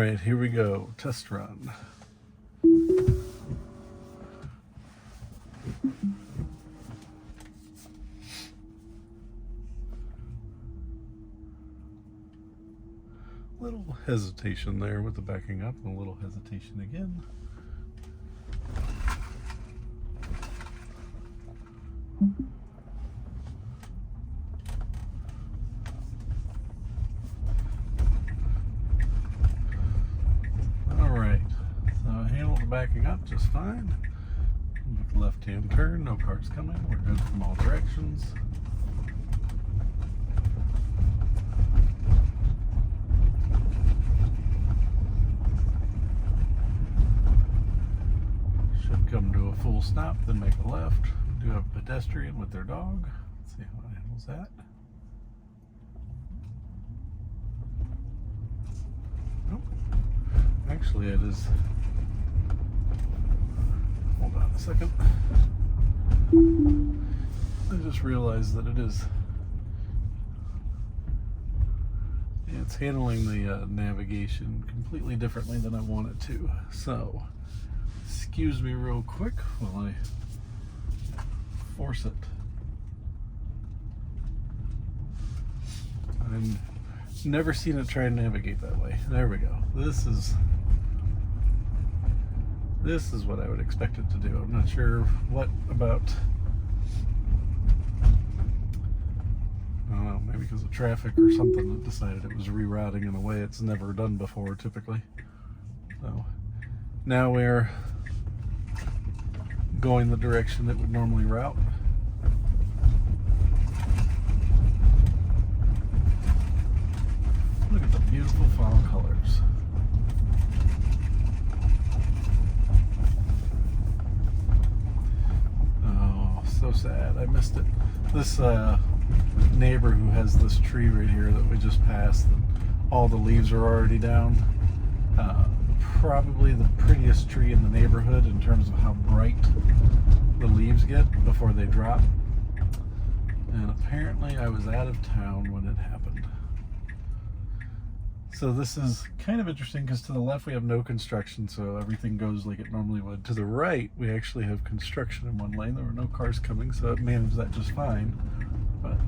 right, here we go. Test run. Little hesitation there with the backing up, and a little hesitation again. Alright, so I handled the backing up just fine. With the left-hand turn, no cars coming. We're good from all directions. Should come to a full stop, then make a left. We do have a pedestrian with their dog. Let's see how it handles that. Nope. Actually, it is. Hold on a second. I just realized that it is. It's handling the navigation completely differently than I want it to. So, excuse me real quick while I force it. I've never seen it try and navigate that way. There we go. This is what I would expect it to do. I'm not sure what about, I don't know, maybe because of traffic or something that decided it was rerouting in a way it's never done before typically. So now we're going the direction it would normally route. Look at the beautiful fall colors. So sad, I missed it. This neighbor who has this tree right here that we just passed, and all the leaves are already down. Probably the prettiest tree in the neighborhood in terms of how bright the leaves get before they drop. And apparently I was out of town when it happened. So this is kind of interesting because to the left we have no construction, so everything goes like it normally would. To the right we actually have construction in one lane. There were no cars coming, so it managed that just fine. But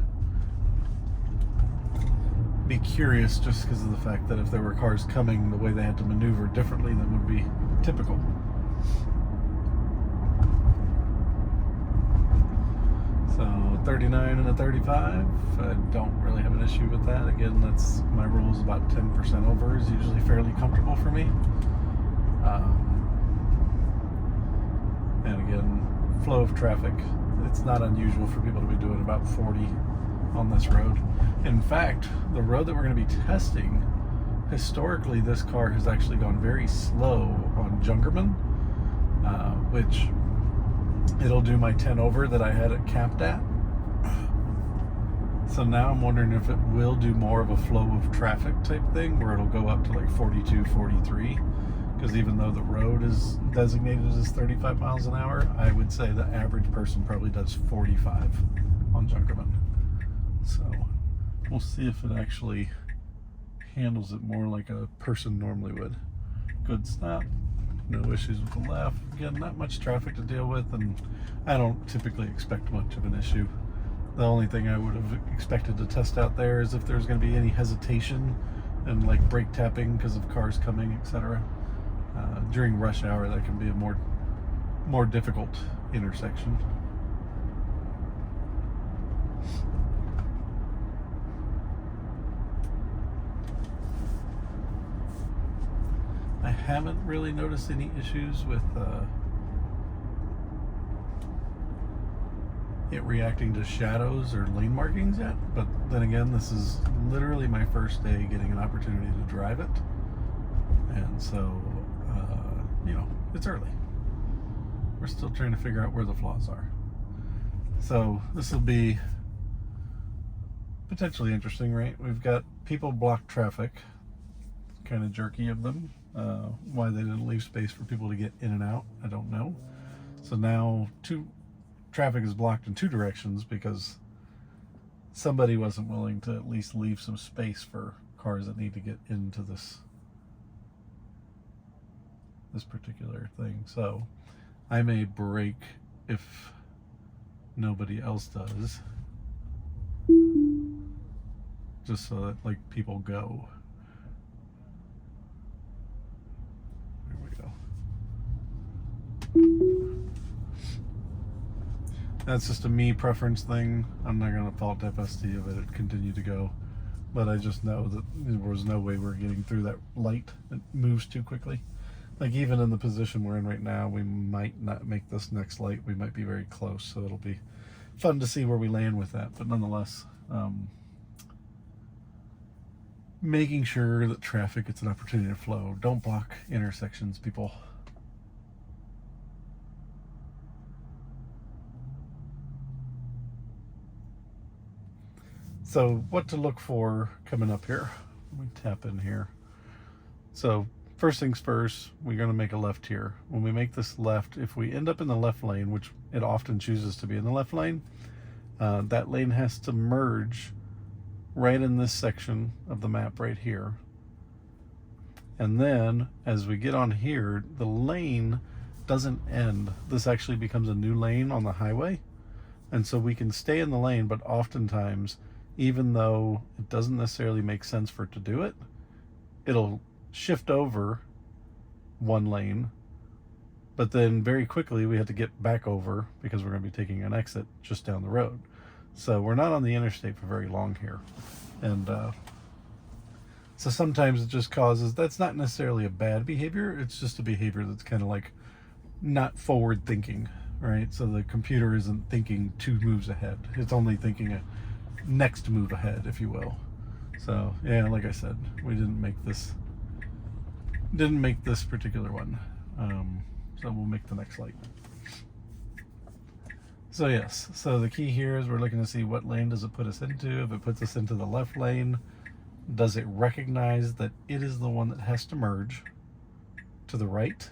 be curious just because of the fact that if there were cars coming, the way they had to maneuver differently than would be typical. So 39 and a 35, I don't really have an issue with that. Again, that's my rule is about 10% over is usually fairly comfortable for me. And again, flow of traffic, it's not unusual for people to be doing about 40 on this road. In fact, the road that we're going to be testing, historically this car has actually gone very slow on Junkerman, which it'll do my 10 over that I had it capped at. So now I'm wondering if it will do more of a flow of traffic type thing where it'll go up to like 42, 43. Because even though the road is designated as 35 miles an hour, I would say the average person probably does 45 on Junkerman. So we'll see if it actually handles it more like a person normally would. Good stop. No issues with the left. Again, not much traffic to deal with, and I don't typically expect much of an issue. The only thing I would have expected to test out there is if there's going to be any hesitation and like brake tapping because of cars coming, etc. During rush hour, that can be a more difficult intersection. I haven't really noticed any issues with it reacting to shadows or lane markings yet, but then again, this is literally my first day getting an opportunity to drive it, and so you know, it's early. We're still trying to figure out where the flaws are. So this will be potentially interesting, right? We've got people block traffic, kind of jerky of them. Why they didn't leave space for people to get in and out, I don't know. So now traffic is blocked in two directions because somebody wasn't willing to at least leave some space for cars that need to get into this this particular thing. So I may brake if nobody else does, just so that like people go. There we go. That's just a me preference thing. I'm not going to fault FSD if it continued to go, but I just know that there was no way we're getting through that light. It moves too quickly. Like even in the position we're in right now, we might not make this next light. We might be very close, so it'll be fun to see where we land with that. But nonetheless, making sure that traffic gets an opportunity to flow. Don't block intersections, people. So what to look for coming up here. Let me tap in here. So first things first, we're going to make a left here. When we make this left, if we end up in the left lane, which it often chooses to be in the left lane, that lane has to merge right in this section of the map right here. And then as we get on here, the lane doesn't end. This actually becomes a new lane on the highway. And so we can stay in the lane, but oftentimes, even though it doesn't necessarily make sense for it to do it, it'll shift over one lane, but then very quickly we have to get back over because we're going to be taking an exit just down the road. So we're not on the interstate for very long here. And so sometimes it just causes, that's not necessarily a bad behavior, it's just a behavior that's kind of like not forward thinking, right? So the computer isn't thinking 2 moves ahead, it's only thinking a next move ahead, if you will. So yeah, like I said, we didn't make this particular one, so we'll make the next light. So yes, so the key here is we're looking to see what lane does it put us into. If it puts us into the left lane, does it recognize that it is the one that has to merge to the right,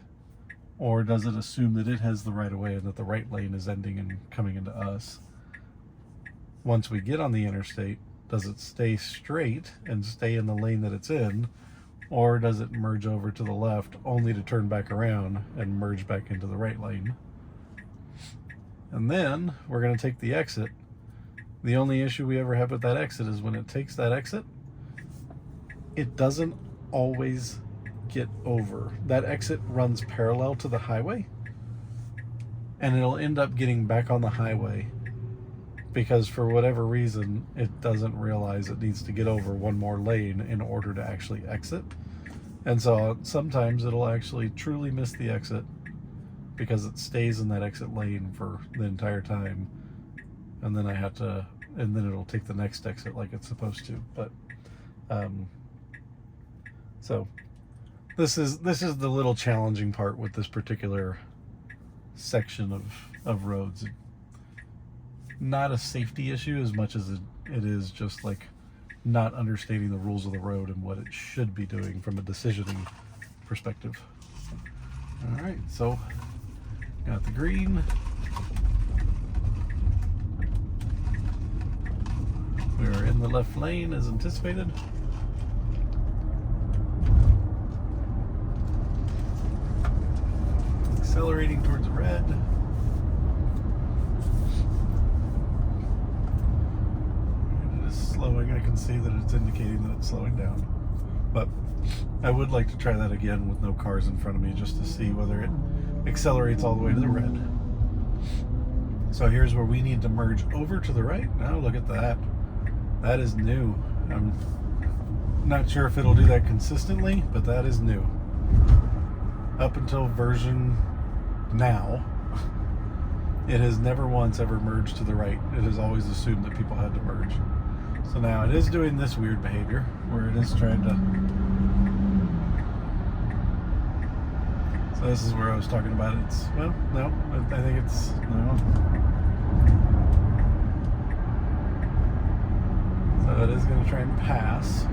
or does it assume that it has the right of way and that the right lane is ending and coming into us? Once we get on the interstate, does it stay straight and stay in the lane that it's in, or does it merge over to the left only to turn back around and merge back into the right lane? And then we're going to take the exit. The only issue we ever have with that exit is when it takes that exit, it doesn't always get over. That exit runs parallel to the highway, and it'll end up getting back on the highway because for whatever reason, it doesn't realize it needs to get over one more lane in order to actually exit. And so sometimes it'll actually truly miss the exit because it stays in that exit lane for the entire time. And then and then it'll take the next exit like it's supposed to. But, so this is the little challenging part with this particular section of roads. Not a safety issue as much as it is just like not understanding the rules of the road and what it should be doing from a decisioning perspective. All right, so got the green. We are in the left lane as anticipated. Accelerating towards red. Slowing, I can see that it's indicating that it's slowing down, but I would like to try that again with no cars in front of me just to see whether it accelerates all the way to the red. So here's where we need to merge over to the right. Now look at that. That is new. I'm not sure if it'll do that consistently, but that is new. Up until version now, it has never once ever merged to the right. It has always assumed that people had to merge. So now it is doing this weird behavior where it is trying to. So this is where I was talking about. It's, well, no, I think it's, no. So it is going to try and pass.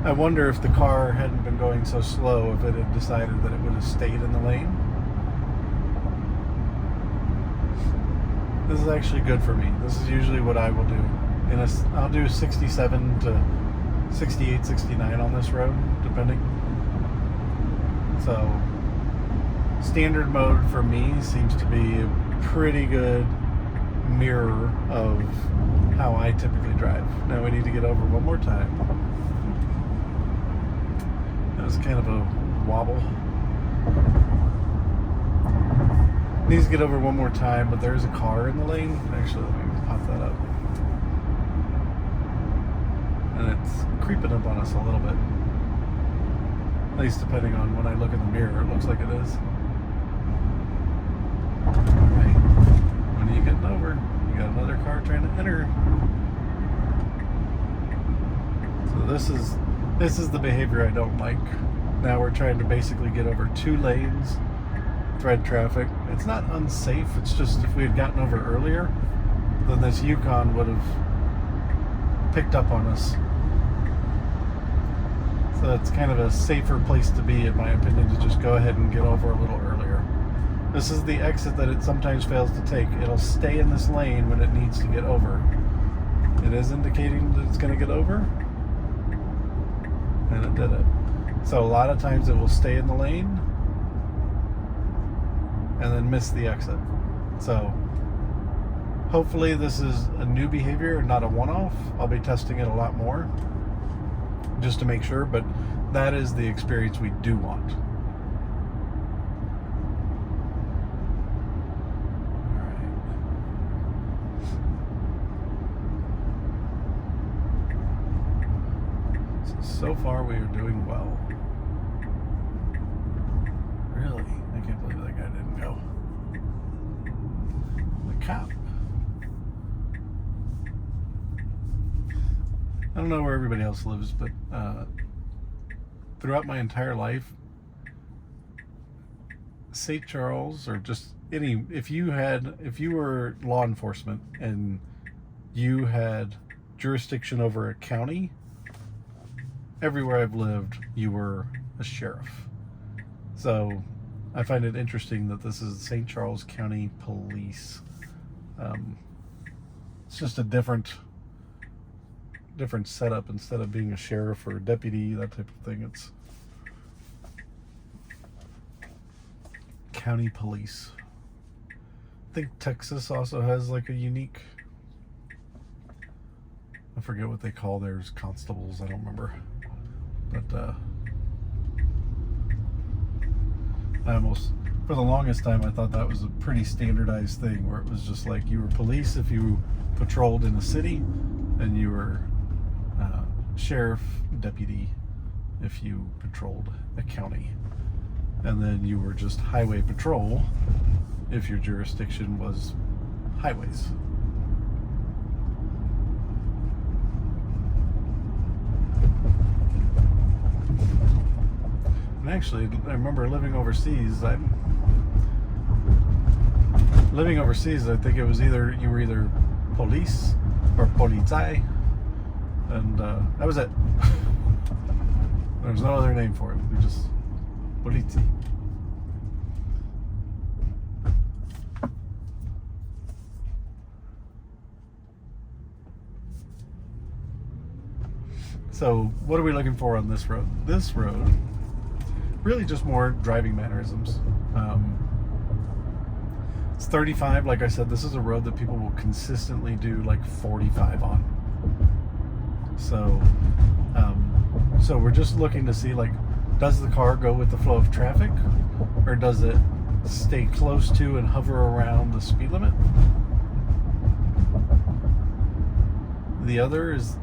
I wonder if the car hadn't been going so slow, if it had decided that it would have stayed in the lane. This is actually good for me. This is usually what I will do. I'll do 67 to 68, 69 on this road, depending. So standard mode for me seems to be a pretty good mirror of how I typically drive. Now we need to get over one more time. That was kind of a wobble. Needs to get over one more time, but there's a car in the lane. Actually, let me pop that up. And it's creeping up on us a little bit. At least depending on when I look in the mirror, it looks like it is. Alright. When are you getting over? You got another car trying to enter. So this is the behavior I don't like. Now we're trying to basically get over 2 lanes, thread traffic. It's not unsafe, it's just if we had gotten over earlier, then this Yukon would have picked up on us. So it's kind of a safer place to be, in my opinion, to just go ahead and get over a little earlier. This is the exit that it sometimes fails to take. It'll stay in this lane when it needs to get over. It is indicating that it's going to get over, and it did it. So a lot of times it will stay in the lane and then miss the exit. So hopefully this is a new behavior and not a one-off. I'll be testing it a lot more just to make sure, but that is the experience we do want. So far we are doing well. Really? I can't believe that guy didn't go. The cop. I don't know where everybody else lives, but throughout my entire life, St. Charles, or just any, if you were law enforcement and you had jurisdiction over a county, everywhere I've lived, you were a sheriff. So I find it interesting that this is St. Charles County Police. It's just a different setup. Instead of being a sheriff or a deputy, that type of thing, it's county police. I think Texas also has like a unique, I forget what they call theirs, constables, I don't remember. But I almost, for the longest time, I thought that was a pretty standardized thing, where it was just like you were police if you patrolled in a city, and you were sheriff, deputy if you patrolled a county, and then you were just highway patrol if your jurisdiction was highways. And actually, I remember living overseas. I think it was you were either police or polizei, and that was it. There was no other name for it. We just polizi. So, what are we looking for on this road? This road, really just more driving mannerisms. It's 35, like I said, this is a road that people will consistently do like 45 on. So, so we're just looking to see, like, does the car go with the flow of traffic, or does it stay close to and hover around the speed limit? The other is,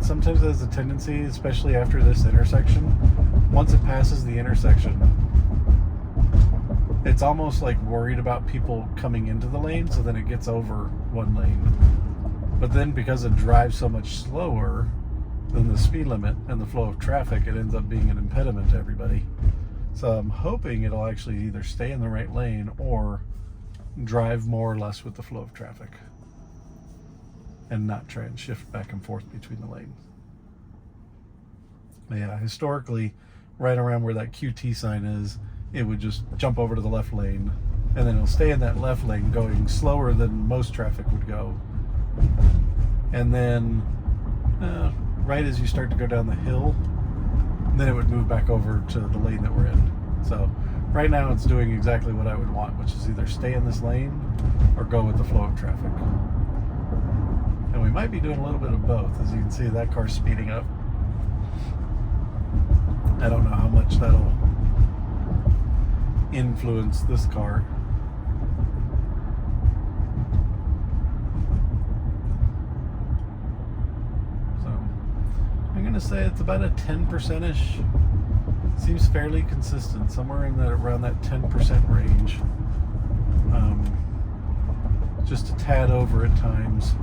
sometimes it has a tendency, especially after this intersection, once it passes the intersection, it's almost like worried about people coming into the lane, so then it gets over one lane. But then because it drives so much slower than the speed limit and the flow of traffic, it ends up being an impediment to everybody. So I'm hoping it'll actually either stay in the right lane or drive more or less with the flow of traffic and not try and shift back and forth between the lanes. But yeah, historically, right around where that QT sign is, it would just jump over to the left lane, and then it'll stay in that left lane going slower than most traffic would go. And then right as you start to go down the hill, then it would move back over to the lane that we're in. So right now it's doing exactly what I would want, which is either stay in this lane or go with the flow of traffic. And we might be doing a little bit of both. As you can see, that car's speeding up. I don't know how much that'll influence this car. So I'm gonna say it's about a 10%ish. Seems fairly consistent, somewhere in that around that 10% range. Just a tad over at times.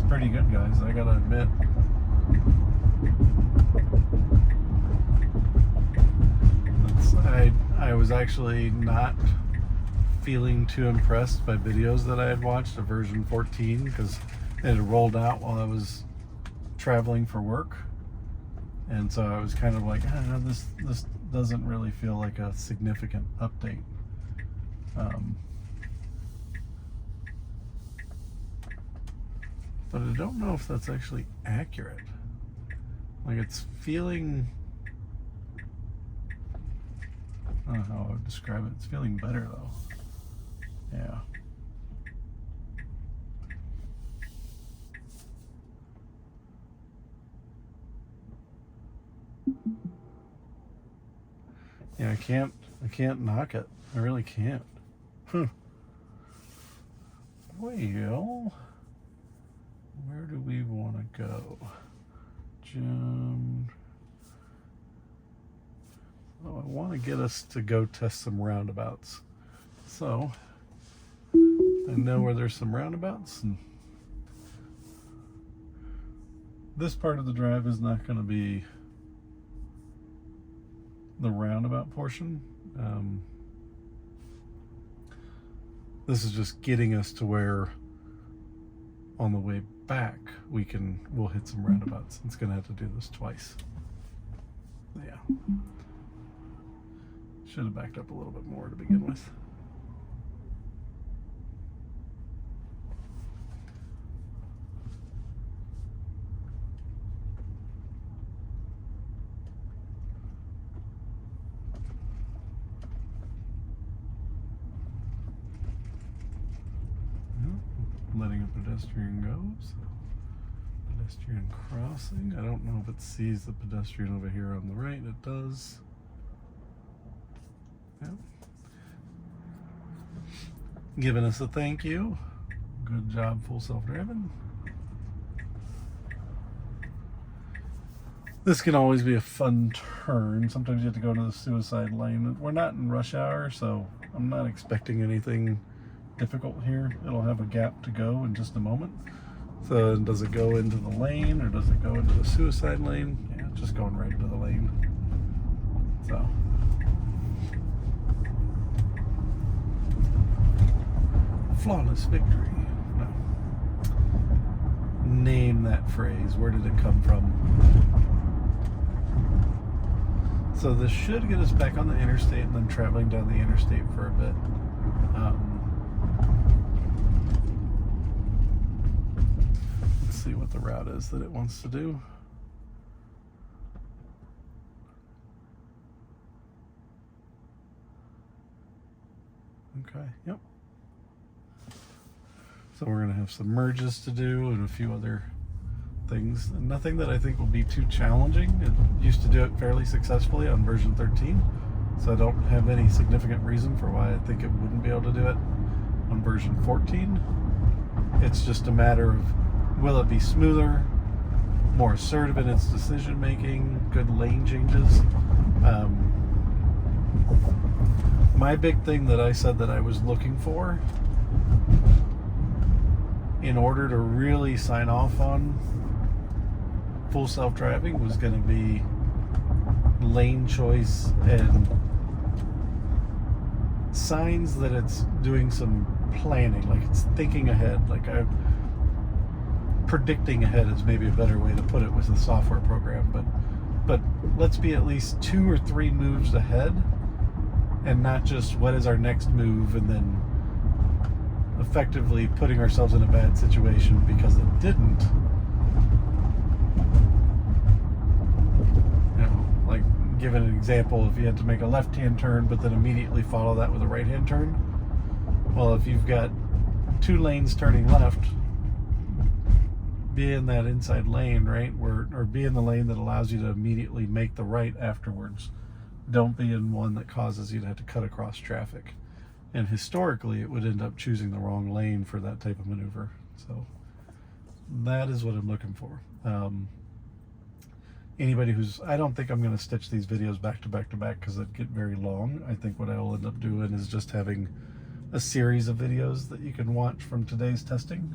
Pretty good, guys, I gotta admit. I was actually not feeling too impressed by videos that I had watched of version 14 because it had rolled out while I was traveling for work, and so I was kind of like, this doesn't really feel like a significant update. But I don't know if that's actually accurate. Like, it's feeling, I don't know how I would describe it. It's feeling better though. Yeah. Yeah, I can't knock it. I really can't. Well, where do we want to go? Jim. Oh, I want to get us to go test some roundabouts. So, I know where there's some roundabouts, and this part of the drive is not going to be the roundabout portion. This is just getting us to where on the way back we'll hit some roundabouts. It's gonna have to do this twice. Yeah. Should have backed up a little bit more to begin with. Letting a pedestrian go. So pedestrian crossing. I don't know if it sees the pedestrian over here on the right. It does. Yeah. Giving us a thank you. Good job, full self-driving. This can always be a fun turn. Sometimes you have to go to the suicide lane. We're not in rush hour, so I'm not expecting anything difficult here. It'll have a gap to go in just a moment. So does it go into the lane or does it go into the suicide lane? Yeah, just going right into the lane. So flawless victory. No. Name that phrase. Where did it come from? So this should get us back on the interstate and then traveling down the interstate for a bit. See what the route is that it wants to do. Okay, yep. So we're gonna have some merges to do and a few other things. Nothing that I think will be too challenging. It used to do it fairly successfully on version 13, so I don't have any significant reason for why I think it wouldn't be able to do it on version 14. It's just a matter of, will it be smoother, more assertive in its decision making, good lane changes? My big thing that I said that I was looking for in order to really sign off on full self-driving, was going to be lane choice and signs that it's doing some planning, like it's thinking ahead. Like predicting ahead is maybe a better way to put it with a software program, but let's be at least 2 or 3 moves ahead, and not just what is our next move, and then effectively putting ourselves in a bad situation because it didn't. You know, like, give an example, if you had to make a left-hand turn but then immediately follow that with a right-hand turn. Well, if you've got 2 lanes turning left, be in that inside lane, right? Or be in the lane that allows you to immediately make the right afterwards. Don't be in one that causes you to have to cut across traffic. And historically, it would end up choosing the wrong lane for that type of maneuver. So that is what I'm looking for. Anybody who's, I don't think I'm going to stitch these videos back to back to back because it'd get very long. I think what I will end up doing is just having a series of videos that you can watch from today's testing.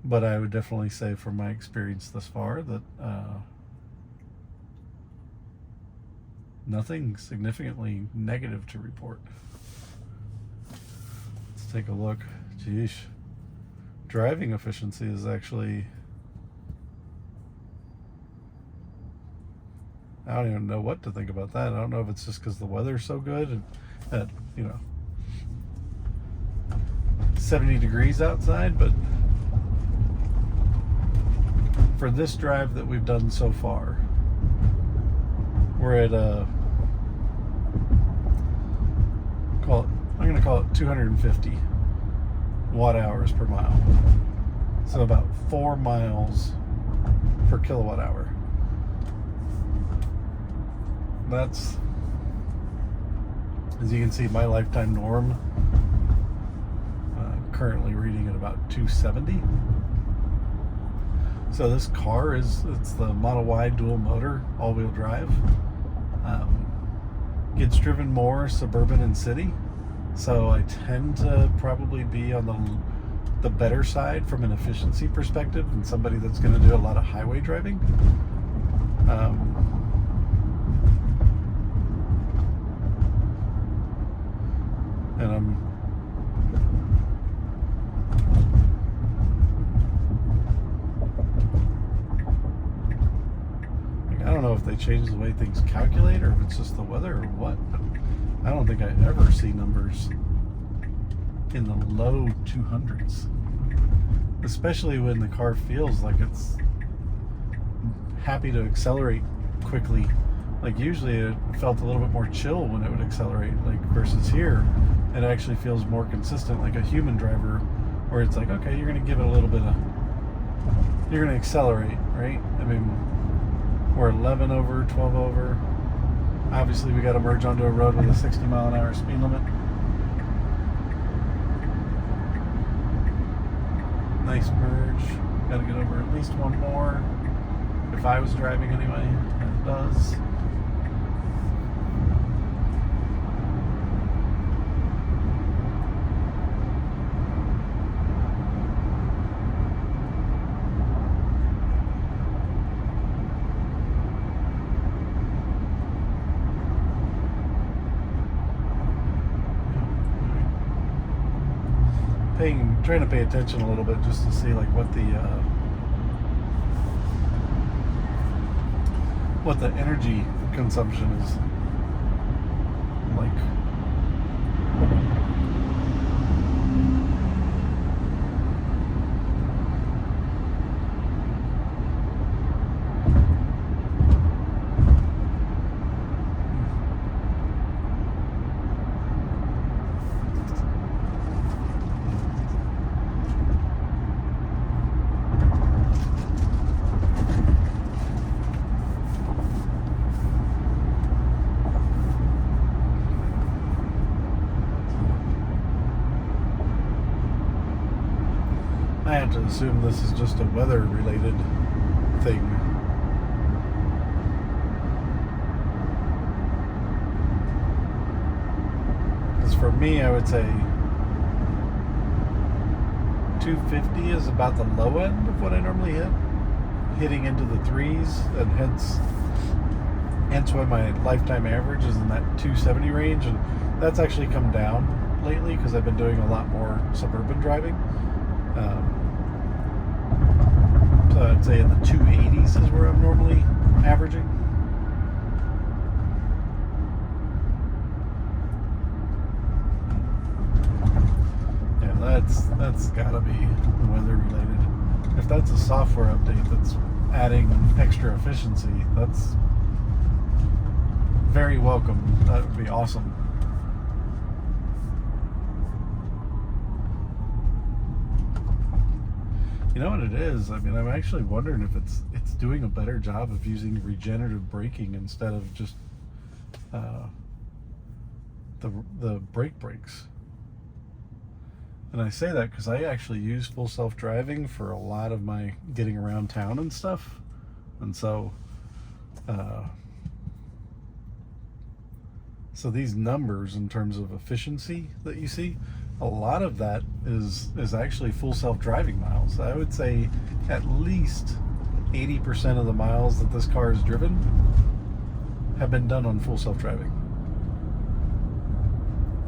But I would definitely say, from my experience thus far, that nothing significantly negative to report. Let's take a look. Geesh. Driving efficiency is actually, I don't even know what to think about that. I don't know if it's just because the weather's so good and that, you know, 70 degrees outside, but for this drive that we've done so far, we're at I'm going to call it 250 watt hours per mile. So about 4 miles per kilowatt hour. That's, as you can see, my lifetime norm, currently reading at about 270. So this car it's the Model Y dual motor, all-wheel drive. Gets driven more suburban and city. So I tend to probably be on the better side from an efficiency perspective than somebody that's going to do a lot of highway driving. And I don't know if they changed the way things calculate or if it's just the weather or what, but I don't think I ever see numbers in the low 200s, especially when the car feels like it's happy to accelerate quickly. Like usually it felt a little bit more chill when it would accelerate, like versus here it actually feels more consistent, like a human driver, where it's like, okay, you're going to give it a little bit of, you're going to accelerate, right? I mean, we're 11 over, 12 over. Obviously, we got to merge onto a road with a 60 mile an hour speed limit. Nice merge. Got to get over at least one more. If I was driving anyway, and it does. Trying to pay attention a little bit just to see like what the energy consumption is like. I have to assume this is just a weather-related thing. Because for me, I would say 250 is about the low end of what I normally hit, hitting into the threes, and hence why my lifetime average is in that 270 range. And that's actually come down lately because I've been doing a lot more suburban driving. So I'd say in the 280s is where I'm normally averaging. Yeah, that's gotta be weather related. If that's a software update that's adding extra efficiency, that's very welcome. That would be awesome. You know what it is? I mean, I'm actually wondering if it's doing a better job of using regenerative braking instead of just the brake brakes. And I say that because I actually use full self-driving for a lot of my getting around town and stuff. And so so these numbers in terms of efficiency that you see, a lot of that is actually full self-driving miles. I would say at least 80% of the miles that this car has driven have been done on full self-driving.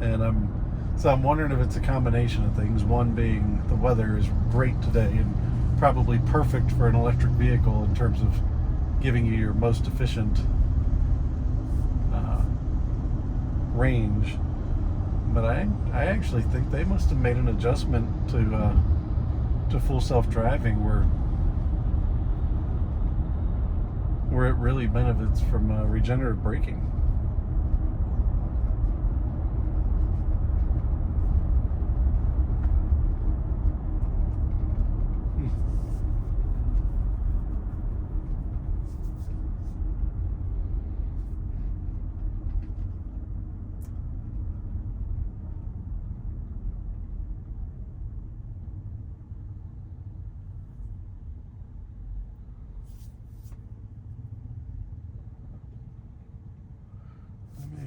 And I'm wondering if it's a combination of things. One being the weather is great today and probably perfect for an electric vehicle in terms of giving you your most efficient range. But I actually think they must have made an adjustment to full self-driving where it really benefits from regenerative braking.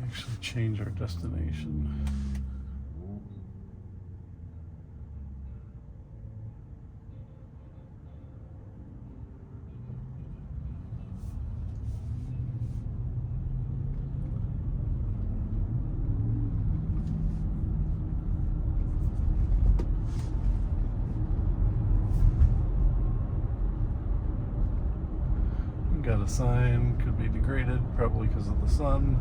Actually change our destination. Got a sign, could be degraded, probably because of the sun.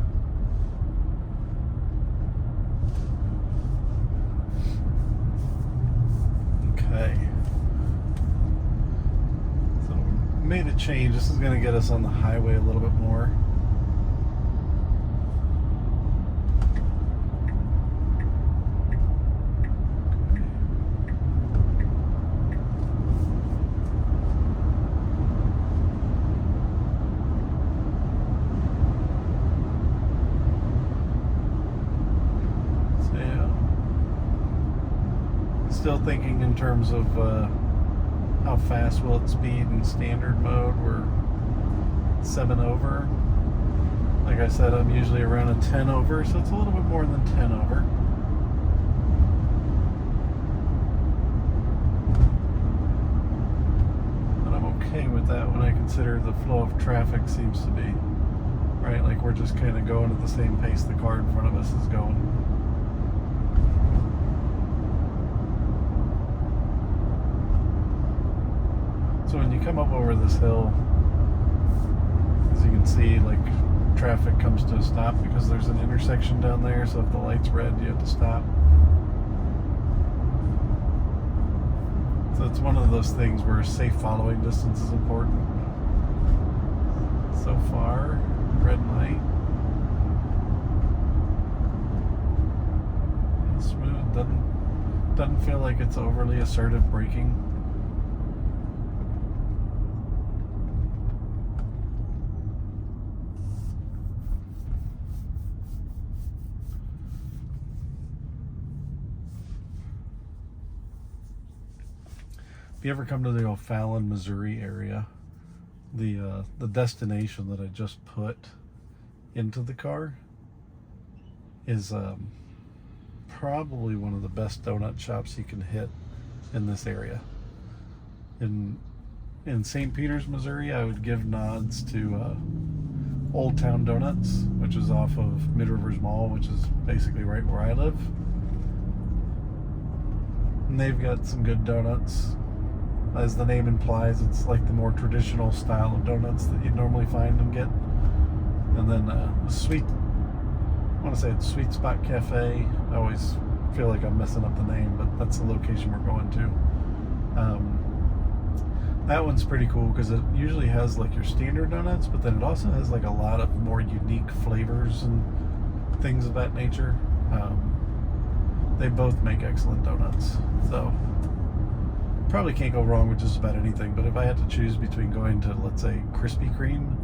Okay. So we made a change. This is going to get us on the highway a little bit more. Still thinking in terms of how fast will it speed in standard mode. We're 7 over. Like I said, I'm usually around a 10 over, so it's a little bit more than 10 over. But I'm okay with that when I consider the flow of traffic seems to be, right? Like we're just kind of going at the same pace the car in front of us is going. So when you come up over this hill, as you can see, like traffic comes to a stop because there's an intersection down there, so if the light's red, you have to stop. So it's one of those things where safe following distance is important. So far, red light. Smooth, doesn't feel like it's overly assertive braking. If you ever come to the O'Fallon, Missouri area, the destination that I just put into the car is probably one of the best donut shops you can hit in this area. In St. Peters, Missouri, I would give nods to Old Town Donuts, which is off of Mid Rivers Mall, which is basically right where I live. And they've got some good donuts. As the name implies, it's like the more traditional style of donuts that you'd normally find and get. And then I want to say it's Sweet Spot Cafe. I always feel like I'm messing up the name, but that's the location we're going to. That one's pretty cool because it usually has like your standard donuts, but then it also has like a lot of more unique flavors and things of that nature. They both make excellent donuts, so probably can't go wrong with just about anything. But if I had to choose between going to, let's say, Krispy Kreme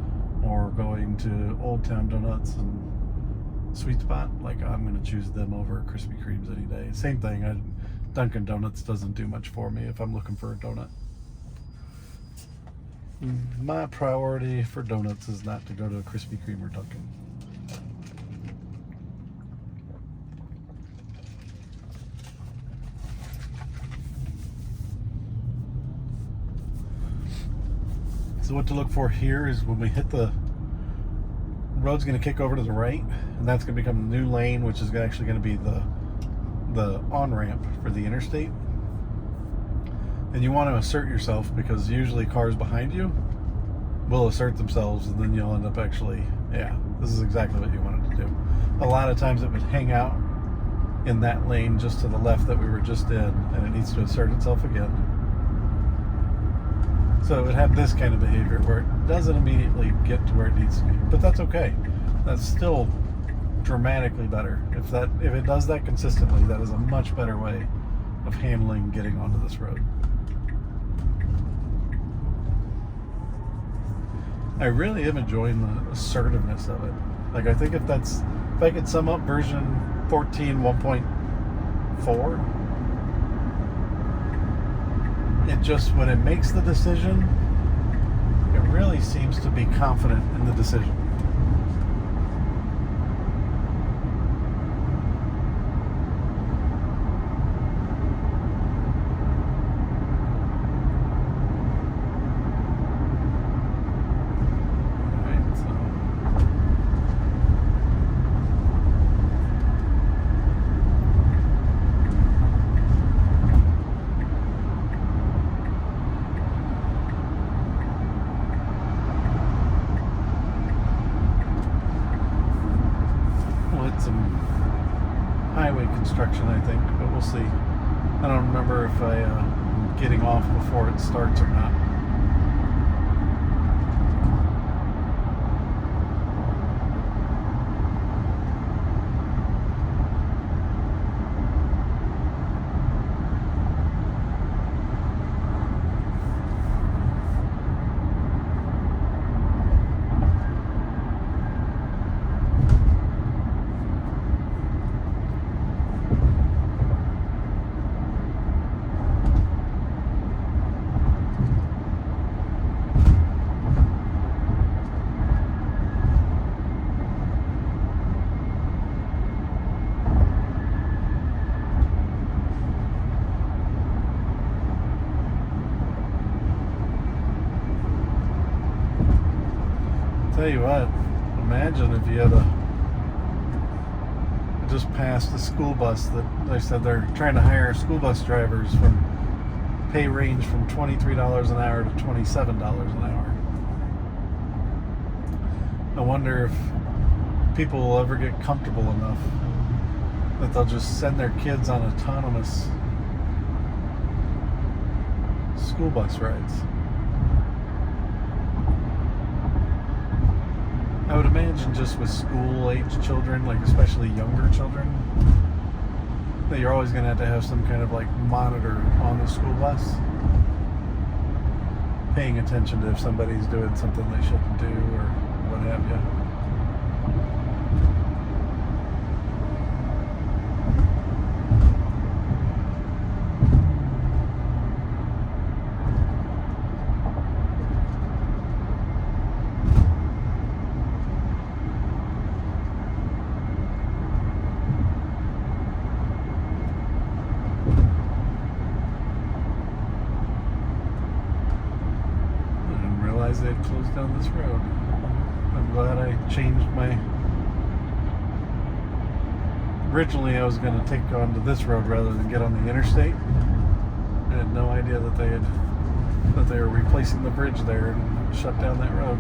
or going to Old Town Donuts and Sweet Spot, like, I'm going to choose them over Krispy Kremes any day. Same thing, Dunkin' Donuts doesn't do much for me if I'm looking for a donut. My priority for donuts is not to go to a Krispy Kreme or Dunkin'. So what to look for here is when we hit the road's going to kick over to the right, and that's going to become the new lane, which is actually going to be the on-ramp for the interstate. And you want to assert yourself, because usually cars behind you will assert themselves, and then you'll end up actually, yeah, this is exactly what you wanted to do. A lot of times it would hang out in that lane just to the left that we were just in, and it needs to assert itself again. So it would have this kind of behavior where it doesn't immediately get to where it needs to be. But that's okay. That's still dramatically better. If it does that consistently, that is a much better way of handling getting onto this road. I really am enjoying the assertiveness of it. Like, I think if I could sum up version 14.1.4, it just, when it makes the decision, it really seems to be confident in the decision. Some highway construction, I think, but we'll see. I don't remember if I'm getting off before it starts or not. Tell you what, imagine if you had just passed a school bus that they said they're trying to hire school bus drivers from pay range from $23 an hour to $27 an hour. I wonder if people will ever get comfortable enough that they'll just send their kids on autonomous school bus rides. I would imagine just with school-age children, like especially younger children, that you're always going to have some kind of like monitor on the school bus, paying attention to if somebody's doing something they shouldn't do or what have you. down this road. I'm glad I changed my... Originally I was going to take onto this road rather than get on the interstate. I had no idea that they were replacing the bridge there and shut down that road.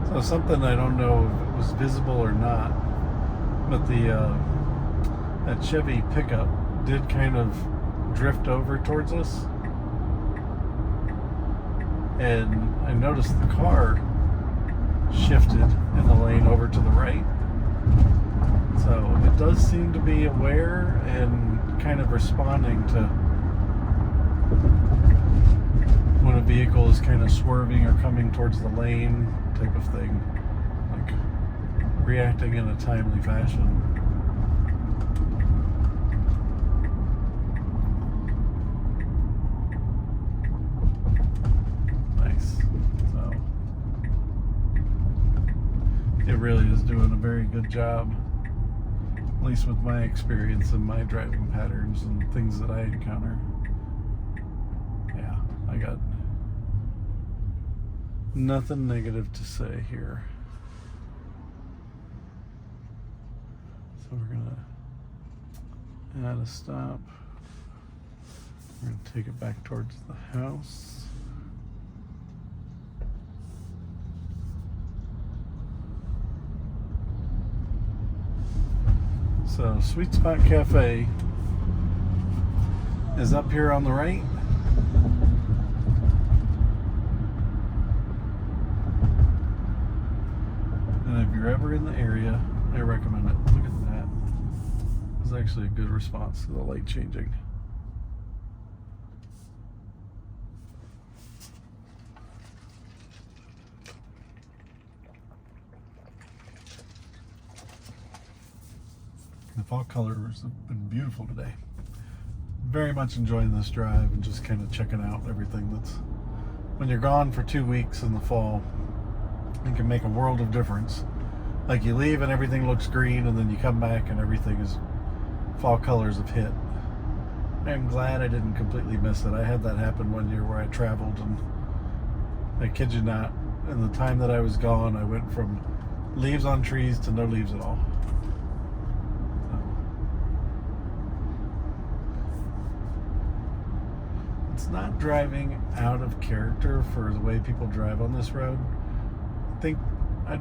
So something, I don't know if it was visible or not, but that Chevy pickup did kind of drift over towards us, and I noticed the car shifted in the lane over to the right. So it does seem to be aware and kind of responding to when a vehicle is kind of swerving or coming towards the lane type of thing, like reacting in a timely fashion. Nice. So it really is doing a very good job, at least with my experience and my driving patterns and things that I encounter. Yeah, I got nothing negative to say here. So we're gonna add a stop. We're gonna take it back towards the house. So Sweet Spot Cafe is up here on the right. And if you're ever in the area, I recommend it. Look at that. It was actually a good response to the light changing. The fall colors have been beautiful today. Very much enjoying this drive and just kind of checking out everything that's... When you're gone for 2 weeks in the fall, it can make a world of difference. Like you leave and everything looks green, and then you come back and everything is fall colors have hit. I'm glad I didn't completely miss it. I had that happen one year where I traveled, and I kid you not, in the time that I was gone, I went from leaves on trees to no leaves at all. It's not driving out of character for the way people drive on this road. I think I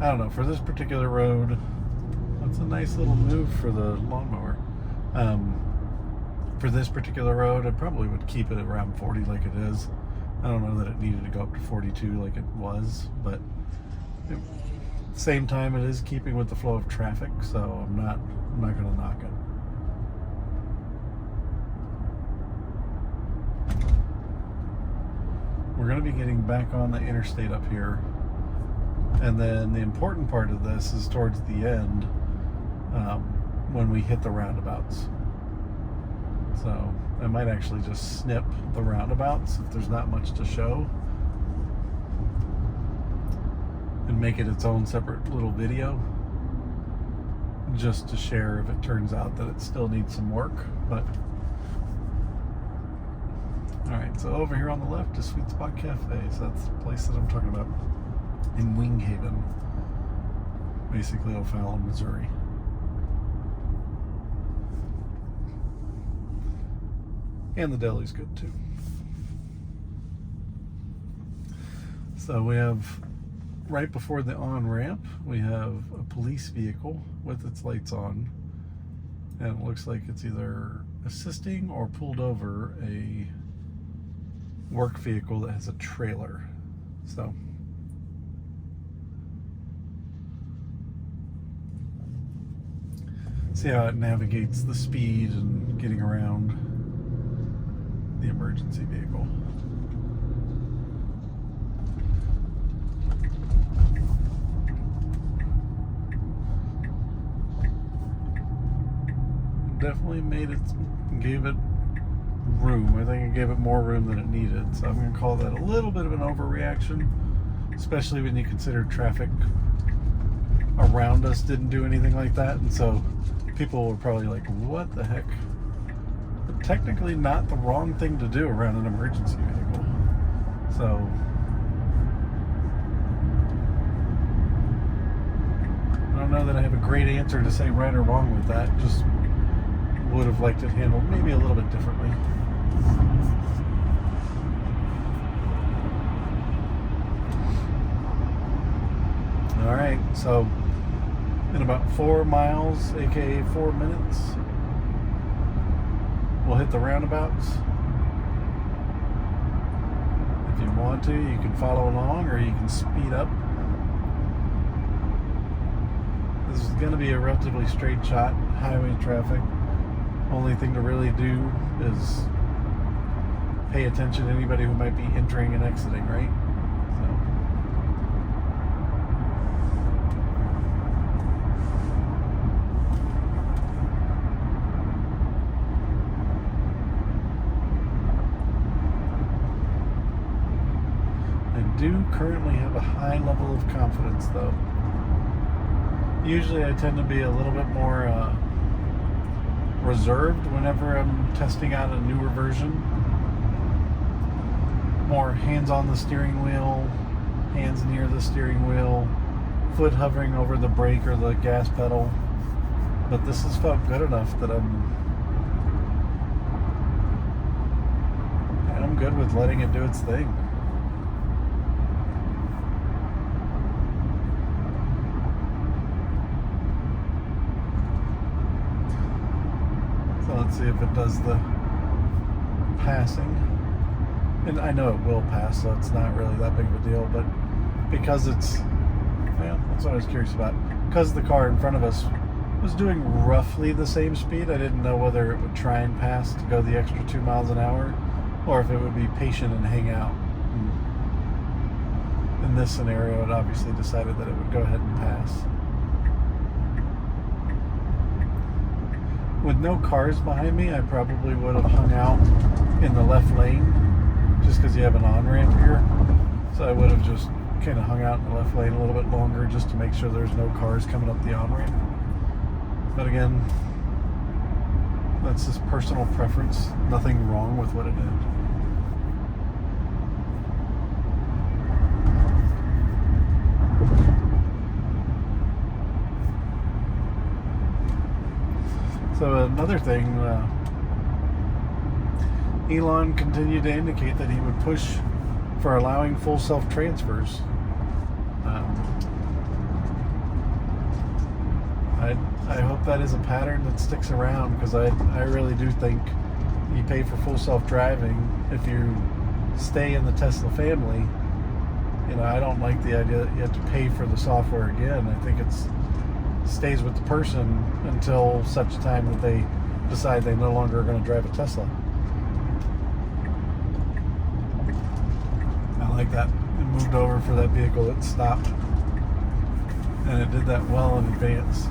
don't know, for this particular road, that's a nice little move for the lawnmower. For this particular road, I probably would keep it around 40 like it is. I don't know that it needed to go up to 42 like it was, but at the same time, it is keeping with the flow of traffic, so I'm not going to knock it. We're going to be getting back on the interstate up here, and then the important part of this is towards the end, when we hit the roundabouts. So I might actually just snip the roundabouts if there's not much to show, and make it its own separate little video, just to share if it turns out that it still needs some work. But alright, so over here on the left is Sweet Spot Cafe. So that's the place that I'm talking about in Wing Haven, basically O'Fallon, Missouri. And the deli's good too. So we have, right before the on-ramp, we have a police vehicle with its lights on. And it looks like it's either assisting or pulled over a work vehicle that has a trailer. So see how it navigates the speed and getting around the emergency vehicle. definitely gave it room. I think it gave it more room than it needed. So I'm going to call that a little bit of an overreaction, especially when you consider traffic around us didn't do anything like that. And so people were probably like, what the heck? But technically not the wrong thing to do around an emergency vehicle. So I don't know that I have a great answer to say right or wrong with that. Just would have liked it handled maybe a little bit differently. All right, so in about 4 miles, aka 4 minutes, we'll hit the roundabouts. If you want to, you can follow along or you can speed up. This is going to be a relatively straight shot, highway traffic. Only thing to really do is pay attention to anybody who might be entering and exiting, right? I do currently have a high level of confidence, though. Usually I tend to be a little bit more reserved whenever I'm testing out a newer version. More hands on the steering wheel, hands near the steering wheel, foot hovering over the brake or the gas pedal. But this has felt good enough that I'm good with letting it do its thing. So let's see if it does the passing. And I know it will pass, so it's not really that big of a deal, but because it's, well, that's what I was curious about. Because the car in front of us was doing roughly the same speed, I didn't know whether it would try and pass to go the extra 2 miles an hour, or if it would be patient and hang out. In this scenario, it obviously decided that it would go ahead and pass. With no cars behind me, I probably would have hung out in the left lane, just because you have an on-ramp here. So I would have just kind of hung out in the left lane a little bit longer just to make sure there's no cars coming up the on-ramp. But again, that's just personal preference. Nothing wrong with what it did. So another thing, Elon continued to indicate that he would push for allowing full self-transfers. I hope that is a pattern that sticks around, because I really do think you pay for full self-driving if you stay in the Tesla family. You know, I don't like the idea that you have to pay for the software again. I think it stays with the person until such time that they decide they no longer are going to drive a Tesla. I like that. It moved over for that vehicle that stopped, and it did that well in advance.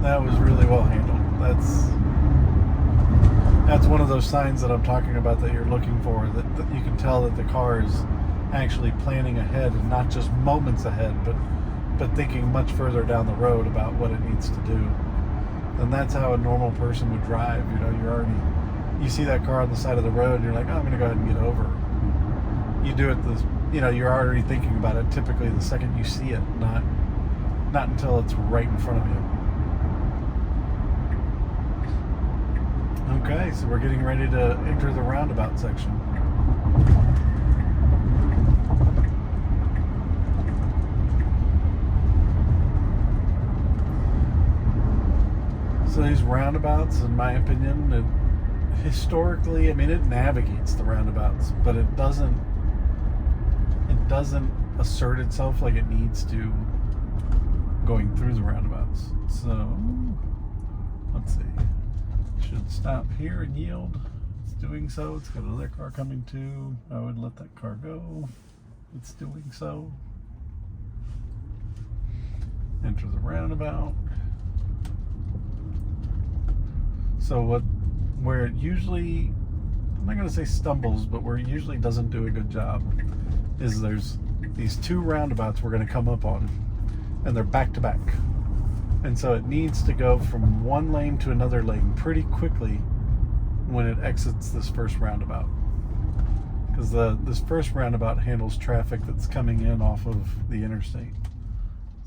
That was really well handled. That's one of those signs that I'm talking about that you're looking for, that you can tell that the car is actually planning ahead, and not just moments ahead, but thinking much further down the road about what it needs to do. And that's how a normal person would drive. You know, you see that car on the side of the road and you're like, oh, I'm going to go ahead and get over. You do it you're already thinking about it typically the second you see it, not until it's right in front of you. Okay, so we're getting ready to enter the roundabout section. So these roundabouts, in my opinion, historically, I mean, it navigates the roundabouts, but it doesn't assert itself like it needs to going through the roundabouts. So let's see. Should stop here and yield. It's doing so. It's got another car coming too. I would let that car go. It's doing so. Enter the roundabout. So where it usually, I'm not going to say stumbles, but where it usually doesn't do a good job is there's these two roundabouts we're going to come up on, and they're back to back. And so it needs to go from one lane to another lane pretty quickly when it exits this first roundabout. Because this first roundabout handles traffic that's coming in off of the interstate.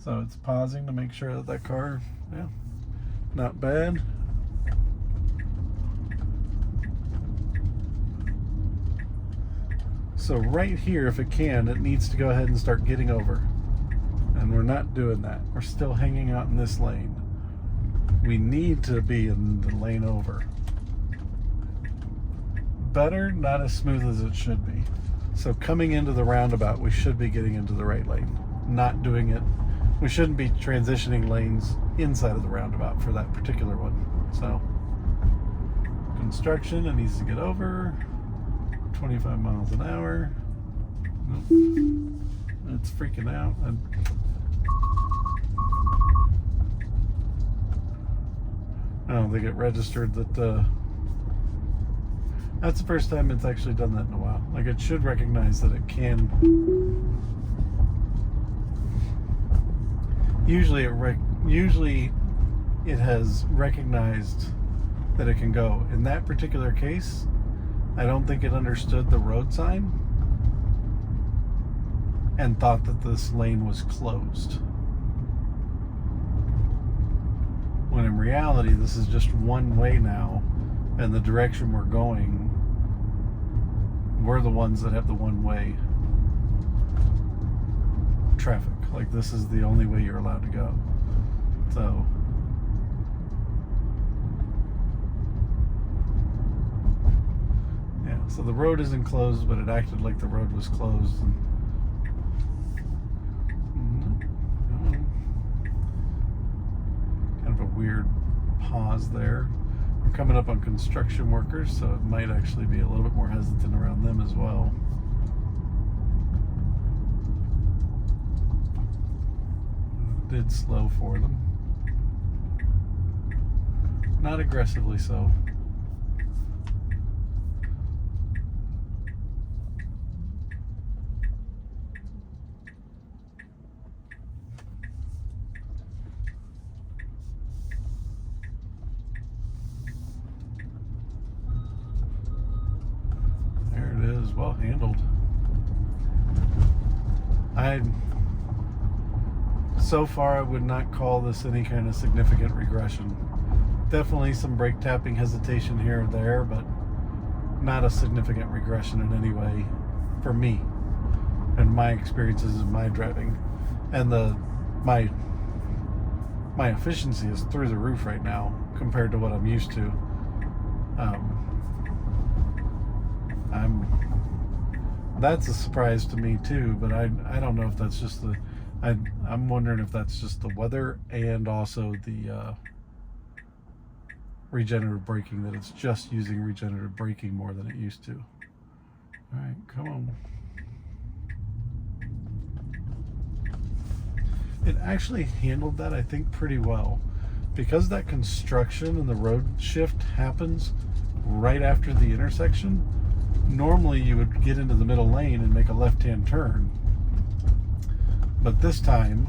So it's pausing to make sure that car, yeah, not bad. So right here, if it can, it needs to go ahead and start getting over. And we're not doing that. We're still hanging out in this lane. We need to be in the lane over. Better, not as smooth as it should be. So coming into the roundabout, we should be getting into the right lane. Not doing it. We shouldn't be transitioning lanes inside of the roundabout for that particular one. So, construction, it needs to get over 25 miles an hour. Nope. It's freaking out. I don't think it registered that that's the first time it's actually done that in a while. Like, it should recognize that it can. Usually it has recognized that it can go. In that particular case, I don't think it understood the road sign and thought that this lane was closed. When in reality, this is just one way now, and the direction we're going, we're the ones that have the one-way traffic. Like, this is the only way you're allowed to go. So, yeah, so the road isn't closed, but it acted like the road was closed. Kind of a weird pause there. We're coming up on construction workers, so it might actually be a little bit more hesitant around them as well. It did slow for them. Not aggressively so. Well handled. So far I would not call this any kind of significant regression. Definitely some brake tapping hesitation here or there, but not a significant regression in any way for me and my experiences in my driving. And my efficiency is through the roof right now compared to what I'm used to. That's a surprise to me too, but I don't know if that's just I'm wondering if that's just the weather and also the regenerative braking, that it's just using regenerative braking more than it used to. All right, come on. It actually handled that, I think, pretty well. Because that construction and the road shift happens right after the intersection, normally you would get into the middle lane and make a left-hand turn. But this time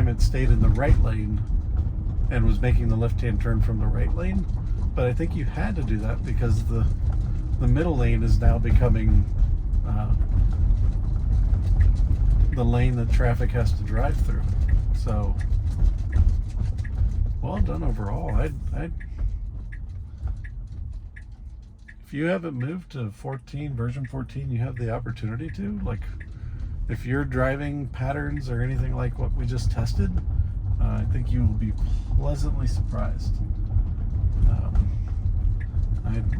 it stayed in the right lane and was making the left-hand turn from the right lane. But I think you had to do that because the middle lane is now becoming the lane that traffic has to drive through. So, well done overall. If you haven't moved to version 14, you have the opportunity to. Like, if your driving patterns are anything like what we just tested, I think you will be pleasantly surprised.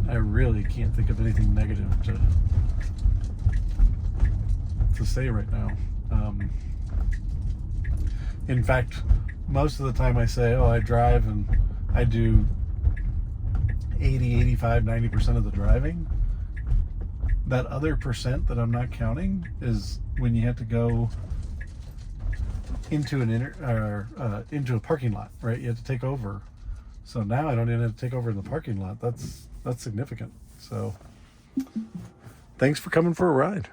I really can't think of anything negative to say right now. In fact, most of the time I say, I drive and I do 80, 85, 90% of the driving. That other percent that I'm not counting is when you have to go into into a parking lot, right? You have to take over. So now I don't even have to take over in the parking lot. That's significant. So thanks for coming for a ride.